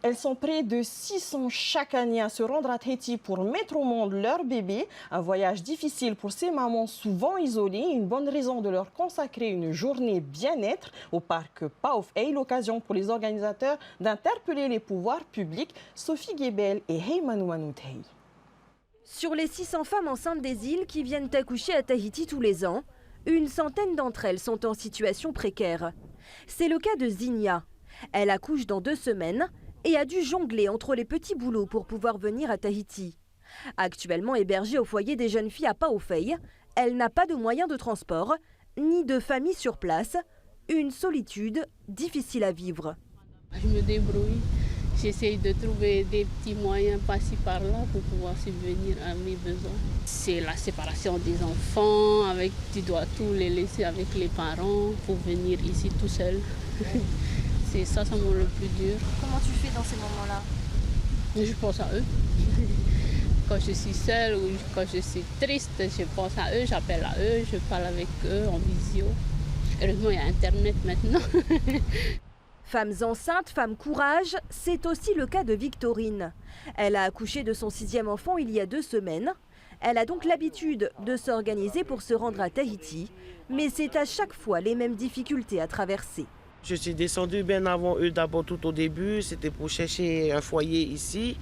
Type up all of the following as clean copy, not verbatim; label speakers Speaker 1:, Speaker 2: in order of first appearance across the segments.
Speaker 1: Elles sont près de 600 chaque année à se rendre à Tahiti pour mettre au monde leur bébé. Un voyage difficile pour ces mamans souvent isolées. Une bonne raison de leur consacrer une journée bien-être au parc Paof-Hey. L'occasion pour les organisateurs d'interpeller les pouvoirs publics. Sophie Guébel et Heymanou Manouthey.
Speaker 2: Sur les 600 femmes enceintes des îles qui viennent accoucher à Tahiti tous les ans, une centaine d'entre elles sont en situation précaire. C'est le cas de Zinia. Elle accouche dans 2 semaines et a dû jongler entre les petits boulots pour pouvoir venir à Tahiti. Actuellement hébergée au foyer des jeunes filles à Paof-Hey, elle n'a pas de moyens de transport, ni de famille sur place. Une solitude difficile à vivre.
Speaker 3: Je me débrouille. J'essaye de trouver des petits moyens par-ci par-là pour pouvoir subvenir à mes besoins. C'est la séparation des enfants, tu dois tout les laisser avec les parents pour venir ici tout seul. C'est ça le plus dur.
Speaker 2: Comment tu fais dans ces moments-là?
Speaker 3: Je pense à eux. Quand je suis seule ou quand je suis triste, je pense à eux, j'appelle à eux, je parle avec eux en visio. Heureusement, il y a Internet maintenant.
Speaker 2: Femmes enceintes, femmes courage, c'est aussi le cas de Victorine. Elle a accouché de son 6e enfant il y a 2 semaines. Elle a donc l'habitude de s'organiser pour se rendre à Tahiti, mais c'est à chaque fois les mêmes difficultés à traverser.
Speaker 4: Je suis descendue bien avant eux d'abord tout au début, c'était pour chercher un foyer ici.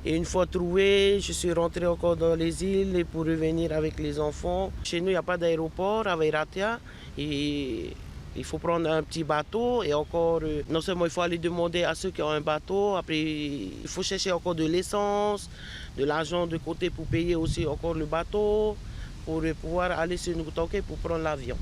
Speaker 4: Et une fois trouvé, je suis rentrée encore dans les îles pour revenir avec les enfants. Chez nous, il n'y a pas d'aéroport à Vairatia et il faut prendre un petit bateau et encore, non seulement il faut aller demander à ceux qui ont un bateau, après il faut chercher encore de l'essence, de l'argent de côté pour payer aussi encore le bateau, pour pouvoir aller sur Nukutoke pour prendre l'avion.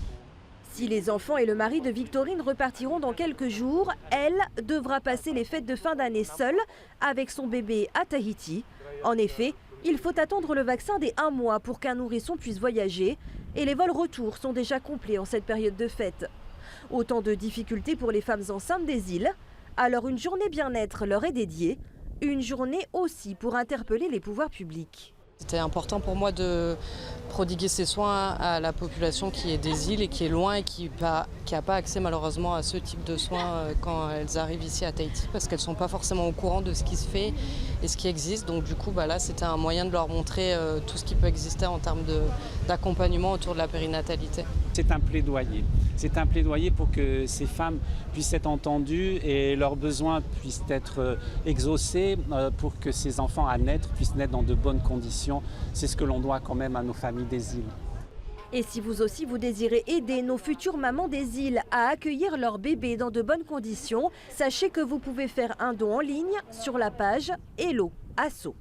Speaker 2: Si les enfants et le mari de Victorine repartiront dans quelques jours, elle devra passer les fêtes de fin d'année seule avec son bébé à Tahiti. En effet, il faut attendre le vaccin des 1 mois pour qu'un nourrisson puisse voyager et les vols retour sont déjà complets en cette période de fête. Autant de difficultés pour les femmes enceintes des îles. Alors une journée bien-être leur est dédiée, une journée aussi pour interpeller les pouvoirs publics.
Speaker 5: C'était important pour moi de prodiguer ces soins à la population qui est des îles et qui est loin et qui n'a pas accès malheureusement à ce type de soins quand elles arrivent ici à Tahiti parce qu'elles ne sont pas forcément au courant de ce qui se fait et ce qui existe. Donc du coup, là, c'était un moyen de leur montrer tout ce qui peut exister en termes d'accompagnement autour de la périnatalité.
Speaker 6: C'est un plaidoyer. C'est un plaidoyer pour que ces femmes puissent être entendues et leurs besoins puissent être exaucés pour que ces enfants à naître puissent naître dans de bonnes conditions. C'est ce que l'on doit quand même à nos familles des îles.
Speaker 2: Et si vous aussi vous désirez aider nos futures mamans des îles à accueillir leurs bébés dans de bonnes conditions, sachez que vous pouvez faire un don en ligne sur la page Hello Asso.